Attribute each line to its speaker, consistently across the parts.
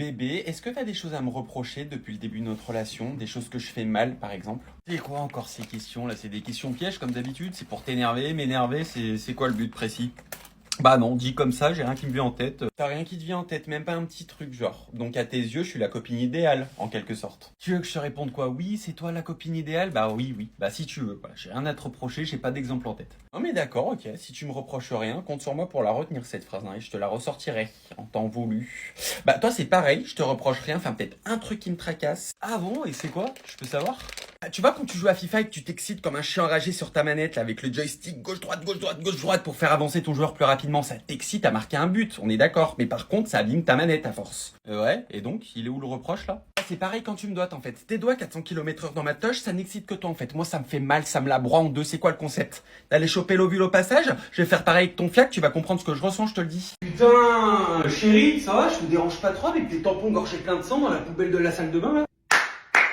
Speaker 1: Bébé, est-ce que t'as des choses à me reprocher depuis le début de notre relation? Des choses que je fais mal, par exemple? C'est quoi encore ces questions là? C'est des questions pièges comme d'habitude? C'est pour t'énerver, m'énerver? C'est quoi le but précis? Bah non, dit comme ça, j'ai rien qui me vient en tête. T'as rien qui te vient en tête, même pas un petit truc genre. Donc à tes yeux, je suis la copine idéale, en quelque sorte. Tu veux que je te réponde quoi? Oui, c'est toi la copine idéale? Bah oui, oui. Bah si tu veux, voilà. J'ai rien à te reprocher, j'ai pas d'exemple en tête. Non mais d'accord, ok. Si tu me reproches rien, compte sur moi pour la retenir cette phrase, hein, et je te la ressortirai en temps voulu. Bah toi c'est pareil, je te reproche rien, enfin peut-être un truc qui me tracasse. Ah bon, et c'est quoi? Je peux savoir? Ah, tu vois quand tu joues à FIFA et que tu t'excites comme un chien enragé sur ta manette là, avec le joystick gauche-droite, gauche-droite, gauche-droite pour faire avancer ton joueur plus rapidement, ça t'excite à marquer un but, on est d'accord. Mais par contre, ça abîme ta manette à force. Ouais, et donc, il est où le reproche là? Ah, c'est pareil quand tu me doigtes en fait. Tes doigts 400 km/h dans ma toche, ça n'excite que toi en fait. Moi ça me fait mal, ça me la broie en deux, c'est quoi le concept? D'aller choper l'ovule au passage? Je vais faire pareil avec ton fiac, tu vas comprendre ce que je ressens, je te le dis. Putain, chérie, ça va? Je te dérange pas trop avec tes tampons gorgés plein de sang dans la poubelle de la salle de bain là?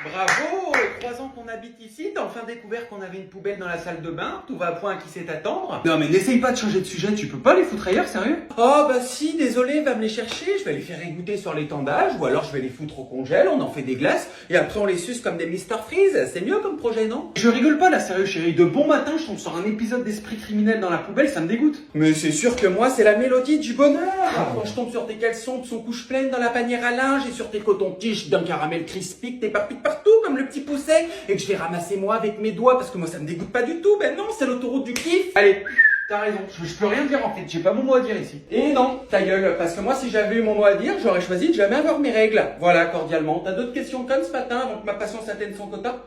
Speaker 1: Bravo, 3 ans qu'on habite ici, t'as enfin découvert qu'on avait une poubelle dans la salle de bain, tout va à point à qui sait t'attendre. Non mais n'essaye pas de changer de sujet, tu peux pas les foutre ailleurs, sérieux? Oh bah si, désolé, va me les chercher, je vais les faire égoutter sur l'étendage, ou alors je vais les foutre au congèle, on en fait des glaces, et après on les suce comme des Mr Freeze, c'est mieux comme projet, non? Je rigole pas là, sérieux chérie, de bon matin je tombe sur un épisode d'Esprit criminel dans la poubelle, ça me dégoûte. Mais c'est sûr que moi c'est la mélodie du bonheur. Quand je tombe sur tes caleçons qui sont couches pleines dans la panière à linge et sur tes cotons-tiges d'un caramel crispy que t'éparpilles partout comme le petit pousset et que je vais ramasser moi avec mes doigts parce que moi ça me dégoûte pas du tout. Ben non, c'est l'autoroute du kiff. Allez, t'as raison, je peux rien dire en fait, j'ai pas mon mot à dire ici. Et non, ta gueule, parce que moi si j'avais eu mon mot à dire, j'aurais choisi de jamais avoir mes règles. Voilà, cordialement. T'as d'autres questions comme ce matin avant que ma patience atteigne son quota?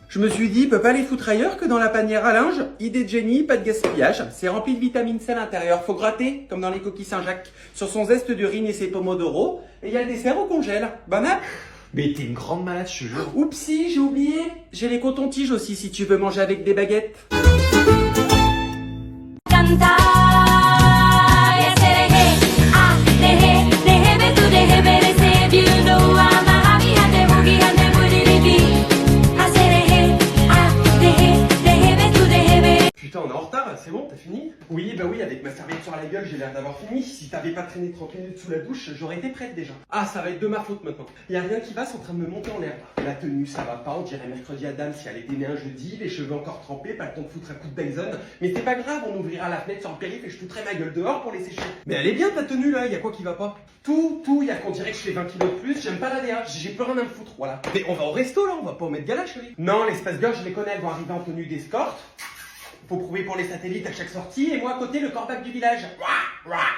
Speaker 1: Je me suis dit, peut pas les foutre ailleurs que dans la panière à linge. Idée de génie, pas de gaspillage. C'est rempli de vitamine C à l'intérieur. Faut gratter, comme dans les coquilles Saint-Jacques, sur son zeste d'urine et ses pomodoro. Et il y a le dessert au congèle. Bonne app.
Speaker 2: Mais t'es une grande malade, je te jure.
Speaker 1: Oupsie, j'ai oublié. J'ai les cotons-tiges aussi si tu veux manger avec des baguettes.
Speaker 3: Cantar y hacer deje tu deje merece you know I'm a happy hande boogie hande boogie deje tu deje.
Speaker 1: Putain, on est en retard, c'est bon, t'as fini? Oui, bah oui, avec ma serviette sur la gueule, j'ai l'air d'avoir fini. Si t'avais pas traîné 30 minutes sous la douche, j'aurais été prête déjà. Ah, ça va être de ma faute maintenant. Y a rien qui va, c'est en train de me monter en l'air. La tenue, ça va pas, on dirait mercredi Adam si elle était née un jeudi, les cheveux encore trempés, pas le temps de foutre un coup de Dyson. Mais c'est pas grave, on ouvrira la fenêtre sur le périph' et je foutrai ma gueule dehors pour les sécher. Mais elle est bien ta tenue là, y a quoi qui va pas? Tout, y a qu'on dirait que je fais 20 kilos de plus, j'aime pas la DA, j'ai plus rien à me foutre, voilà. Mais on va au resto là, on va pas au mettre gala, chérie. Non, les Space Girls, je les connais, elles vont arriver en tenue d'escorte. Faut prouver pour les satellites à chaque sortie, et moi à côté le corbac du village.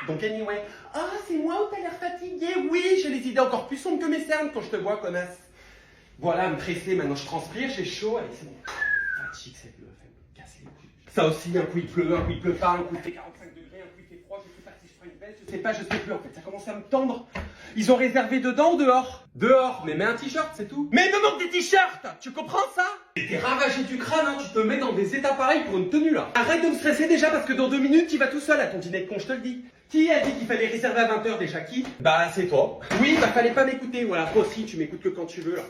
Speaker 1: Donc anyway. Ah, c'est moi où t'as l'air fatigué? Oui, j'ai les idées encore plus sombres que mes cernes quand je te vois, connasse. Voilà, me presser, maintenant je transpire, j'ai chaud, allez c'est bon. Fatigue cette meuf, elle me casse les couilles. Ça aussi, un coup il pleut, un coup il pleut pas, un coup il fait 45 degrés, un coup il fait froid, je sais pas si je prends une veste, je sais pas, je sais plus en fait, ça commence à me tendre. Ils ont réservé dedans ou dehors? Dehors, mais mets un t-shirt, c'est tout. Mais il me manque des t-shirts, tu comprends ça? T'es ravagé du crâne, hein, tu te mets dans des états pareils pour une tenue là. Arrête de me stresser déjà parce que dans 2 minutes tu vas tout seul à ton dîner de con, je te le dis. Qui a dit qu'il fallait réserver à 20h déjà? Qui? Bah c'est toi. Oui, bah fallait pas m'écouter, voilà, toi aussi tu m'écoutes que quand tu veux là.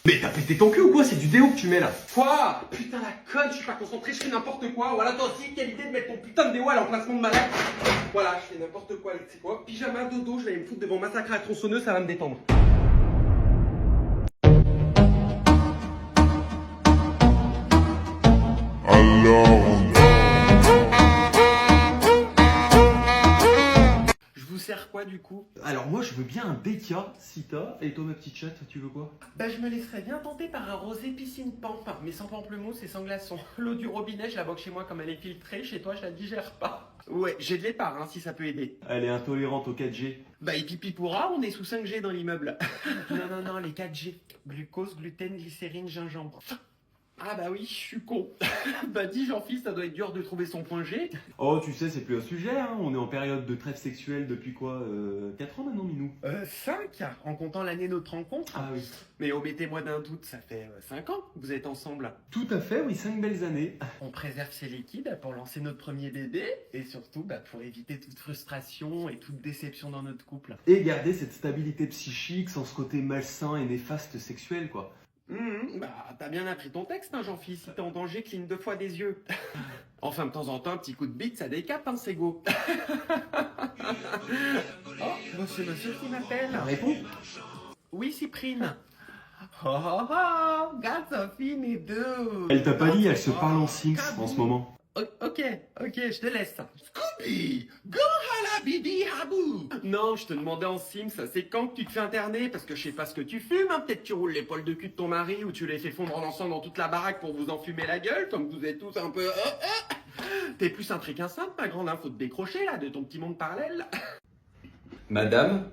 Speaker 1: Mais t'as pété ton cul ou quoi? C'est du déo que tu mets là. Quoi? Putain la conne, je suis pas concentré, je fais n'importe quoi. Voilà, toi aussi, quelle idée de mettre ton putain de déo à l'emplacement de ma lettre. Voilà, je fais n'importe quoi, tu sais quoi? Pyjama, dodo, je vais aller me foutre devant Massacre à la tronçonneuse, ça va me détendre. Je vous sers quoi du coup?
Speaker 2: Alors moi je veux bien un Becca, si t'as. Et toi ma petite chatte, tu veux quoi?
Speaker 1: Bah je me laisserais bien tenter par un rosé piscine pampe, mais sans pamplemousse et sans glaçon. L'eau du robinet, je la boque chez moi comme elle est filtrée, chez toi je la digère pas. Ouais, j'ai de l'épar hein, si ça peut aider.
Speaker 2: Elle est intolérante au 4G.
Speaker 1: Bah et pipi pourra, on est sous 5G dans l'immeuble. Non, les 4G. Glucose, gluten, glycérine, gingembre. Ah bah oui, je suis con. Bah dis Jean-Fils, ça doit être dur de trouver son point G.
Speaker 2: Oh tu sais c'est plus un sujet, hein. On est en période de trêve sexuelle depuis quoi 4 ans maintenant Minou?
Speaker 1: 5, en comptant l'année de notre rencontre.
Speaker 2: Ah oui.
Speaker 1: Mais omettez-moi d'un doute, ça fait 5 ans que vous êtes ensemble.
Speaker 2: Tout à fait, oui, 5 belles années.
Speaker 1: On préserve ses liquides pour lancer notre premier bébé et surtout pour éviter toute frustration et toute déception dans notre couple.
Speaker 2: Et garder cette stabilité psychique sans ce côté malsain et néfaste sexuel quoi.
Speaker 1: Bah t'as bien appris ton texte hein Jean-Fils, si t'es en danger cligne 2 fois des yeux. Enfin de temps en temps un petit coup de bite ça décape hein c'est go. c'est monsieur qui m'appelle.
Speaker 2: Réponds.
Speaker 1: Oui, Cyprine. Oh, oh, oh, Gatsofine et deux.
Speaker 2: Elle t'a pas dit, elle se parle en Sims en ce moment.
Speaker 1: Ok, je te laisse. Scooby, go halabidi habou. Non, je te demandais en Sims, c'est quand que tu te fais interner? Parce que je sais pas ce que tu fumes, hein. Peut-être tu roules l'épaule de cul de ton mari ou tu les fais fondre ensemble dans toute la baraque pour vous enfumer la gueule, comme vous êtes tous un peu... T'es plus un truc qu'un simple, ma grande, hein. Faut te décrocher là de ton petit monde parallèle.
Speaker 2: Madame,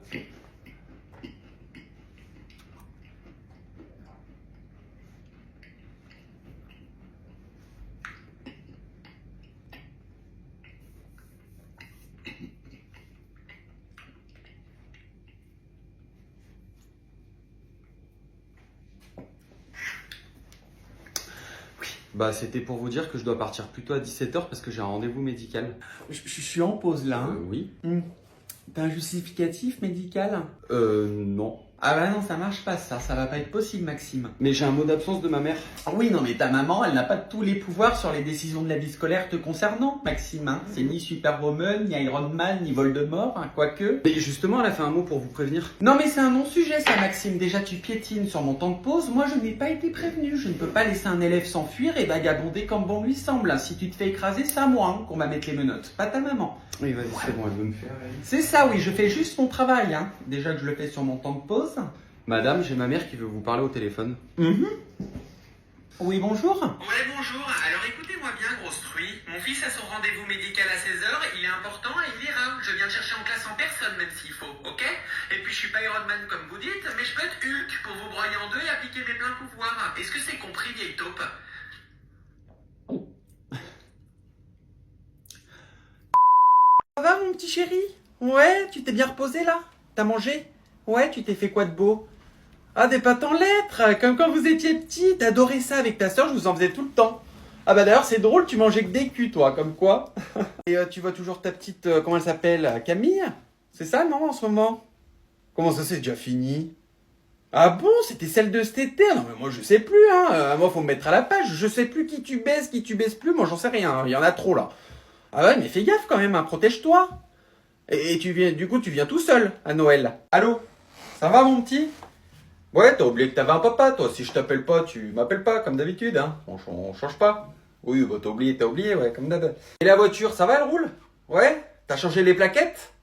Speaker 1: Bah, c'était pour vous dire que je dois partir plutôt à 17h parce que j'ai un rendez-vous médical.
Speaker 4: Je suis en pause là. Hein.
Speaker 1: Oui.
Speaker 4: T'as un justificatif médical?
Speaker 1: Non.
Speaker 4: Ah bah non, ça marche pas ça va pas être possible Maxime.
Speaker 1: Mais j'ai un mot d'absence de ma mère.
Speaker 4: Ah oui, non mais ta maman, elle n'a pas tous les pouvoirs sur les décisions de la vie scolaire te concernant, Maxime. Hein. C'est ni Superwoman, ni Iron Man, ni Voldemort, hein, quoique.
Speaker 1: Mais justement, elle a fait un mot pour vous prévenir.
Speaker 4: Non mais c'est un non-sujet ça Maxime, déjà tu piétines sur mon temps de pause, moi je n'ai pas été prévenu, je ne peux pas laisser un élève s'enfuir et vagabonder comme bon lui semble. Si tu te fais écraser, c'est à moi hein, qu'on va mettre les menottes, pas ta maman.
Speaker 1: Oui, vas-y, c'est bon, elle veut me faire.
Speaker 4: C'est ça oui, je fais juste mon travail, hein. Déjà que je le fais sur mon temps de pause.
Speaker 1: Madame, j'ai ma mère qui veut vous parler au téléphone.
Speaker 4: Oui, bonjour.
Speaker 5: Ouais, bonjour. Alors écoutez-moi bien, grosse truie. Mon fils a son rendez-vous médical à 16h, il est important et il ira. Je viens le chercher en classe en personne, même s'il faut, ok? Et puis je suis pas Iron Man comme vous dites, mais je peux être Hulk pour vous broyer en deux et appliquer mes pleins pouvoirs. Est-ce que c'est compris, vieille taupe?
Speaker 4: Ça va mon petit chéri? Ouais, tu t'es bien reposé là? T'as mangé? Ouais, tu t'es fait quoi de beau? Ah, des pâtes en lettres, comme quand vous étiez petit, t'adorais ça avec ta soeur, je vous en faisais tout le temps. Ah bah d'ailleurs c'est drôle, tu mangeais que des culs toi, comme quoi. Et tu vois toujours ta petite, comment elle s'appelle? Camille? C'est ça non en ce moment? Comment ça c'est déjà fini? Ah bon, c'était celle de cet été? Non mais moi je sais plus hein, moi faut me mettre à la page, je sais plus qui tu baises plus, moi j'en sais rien, hein. Il y en a trop là. Ah ouais mais fais gaffe quand même, hein. Protège-toi. Et tu viens tout seul à Noël. Allô? Ça va mon petit? Ouais, t'as oublié que t'avais un papa, toi. Si je t'appelle pas, tu m'appelles pas, comme d'habitude, hein. On change pas. Oui, bah t'as oublié, ouais, comme d'hab. Et la voiture, ça va, elle roule? Ouais? T'as changé les plaquettes?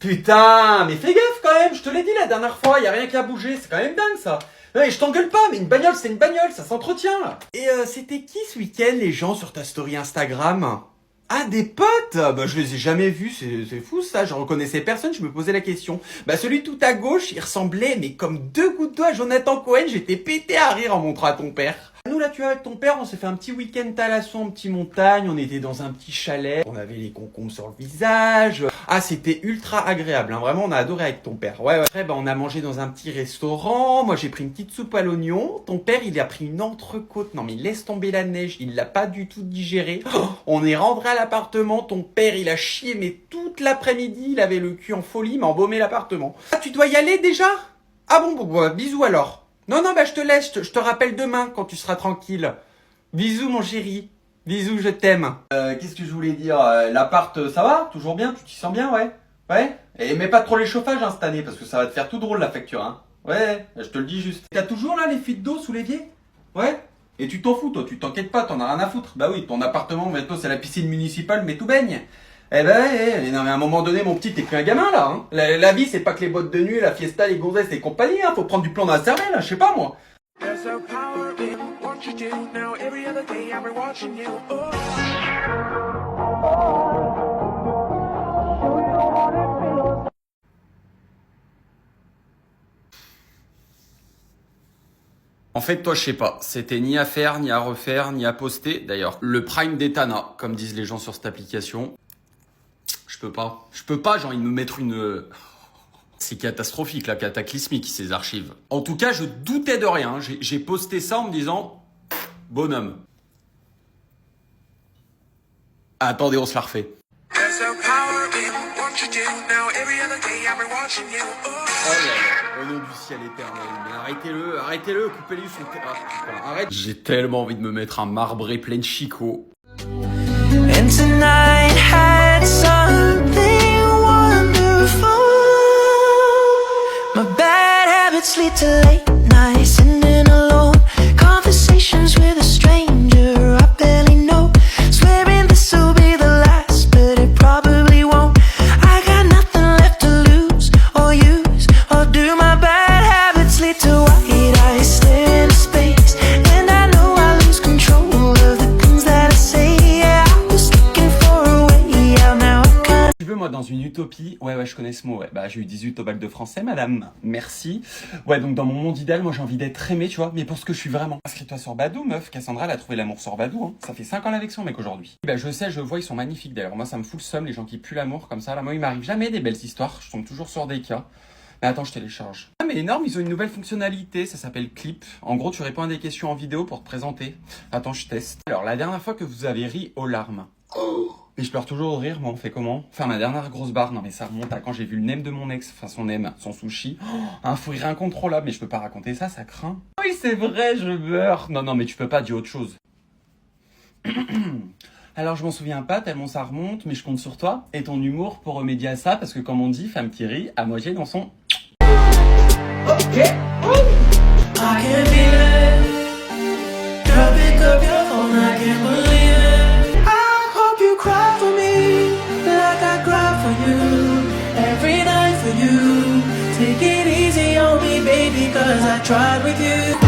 Speaker 4: Putain, mais fais gaffe quand même, je te l'ai dit la dernière fois, y a rien qui a bougé, c'est quand même dingue ça. Ouais, je t'engueule pas, mais une bagnole, c'est une bagnole, ça s'entretient là. Et c'était qui ce week-end les gens sur ta story Instagram? Ah, des potes? Bah, je les ai jamais vus, c'est fou ça, je reconnaissais personne, je me posais la question. Bah, celui tout à gauche, il ressemblait, mais comme deux gouttes d'eau à Jonathan Cohen, j'étais pété à rire en montrant à ton père. Nous, là, tu vois, avec ton père, on s'est fait un petit week-end Talasson en petite montagne, on était dans un petit chalet, on avait les concombres sur le visage. Ah, c'était ultra agréable, hein. Vraiment, on a adoré avec ton père. Ouais. Après, bah, on a mangé dans un petit restaurant, moi j'ai pris une petite soupe à l'oignon, ton père, il a pris une entrecôte. Non, mais laisse tomber la neige, il l'a pas du tout digéré. Oh, on est rentré à l'appartement, ton père, il a chié, mais toute l'après-midi, il avait le cul en folie, il m'a embaumé l'appartement. Ah, tu dois y aller déjà? Ah bon, bah, bisous alors. Non, bah je te laisse, je te rappelle demain quand tu seras tranquille. Bisous mon chéri, bisous, je t'aime. Qu'est-ce que je voulais dire? L'appart, ça va? Toujours bien? Tu t'y sens bien, ouais? Ouais? Et mets pas trop les chauffages hein, cette année, parce que ça va te faire tout drôle la facture, hein. Ouais, je te le dis juste. T'as toujours là les fuites d'eau sous l'évier? Ouais? Et tu t'en fous, toi, tu t'inquiètes pas, t'en as rien à foutre. Bah oui, ton appartement, bientôt c'est la piscine municipale, mais tout baigne. Eh ben, non mais à un moment donné, mon petit, t'es plus un gamin là, hein. La vie, c'est pas que les boîtes de nuit, la fiesta, les gonzesses et compagnie, hein. Faut prendre du plomb dans la cervelle, hein, je sais pas moi.
Speaker 1: En fait, toi, je sais pas. C'était ni à faire, ni à refaire, ni à poster. D'ailleurs, le prime d'Etana, comme disent les gens sur cette application. Je peux pas, j'ai envie de me mettre une... C'est catastrophique, la cataclysmique, ces archives. En tout cas, je doutais de rien. J'ai posté ça en me disant... Bonhomme. Attendez, on se la refait. Oh là là, au nom du ciel éternel. Mais arrêtez-le, coupez-lui son... Ah, putain, arrête. J'ai tellement envie de me mettre un marbré plein de chicots.
Speaker 6: And tonight had something wonderful.
Speaker 1: moi, dans une utopie... Ouais, je connais ce mot, ouais. Bah, j'ai eu 18 au bac de français, madame. Merci. Ouais, donc dans mon monde idéal, moi, j'ai envie d'être aimé, tu vois, mais pour ce que je suis vraiment. Inscris-toi sur Badoo, meuf. Cassandra, elle a trouvé l'amour sur Badoo, hein. Ça fait 5 ans l'élection, mec, aujourd'hui. Bah, je sais, je vois, ils sont magnifiques, d'ailleurs. Moi, ça me fout le seum, les gens qui puent l'amour, comme ça. Là, moi, il m'arrive jamais des belles histoires. Je tombe toujours sur des cas. Mais attends, je télécharge. Ah, mais énorme, ils ont une nouvelle fonctionnalité, ça s'appelle Clip. En gros, tu réponds à des questions en vidéo pour te présenter. Attends, je teste. Alors, la dernière fois que vous avez ri aux larmes. Mais je pleure toujours de rire, moi, on fait comment? Enfin, ma dernière grosse barre, non mais ça remonte à quand j'ai vu le nem de mon ex, enfin son nem, son sushi. Un fou rire incontrôlable, mais je peux pas raconter ça, ça craint. Oui, c'est vrai, je meurs. Non, mais tu peux pas dire autre chose. Alors je m'en souviens pas tellement ça remonte, mais je compte sur toi et ton humour pour remédier à ça, parce que comme on dit, femme qui rit, à moitié dans son...
Speaker 6: I can feel it. Girl, pick up your phone, I can't believe it. I hope you cry for me, like I cry for you. Every night for you. Take it easy on me, baby, cause I tried with you.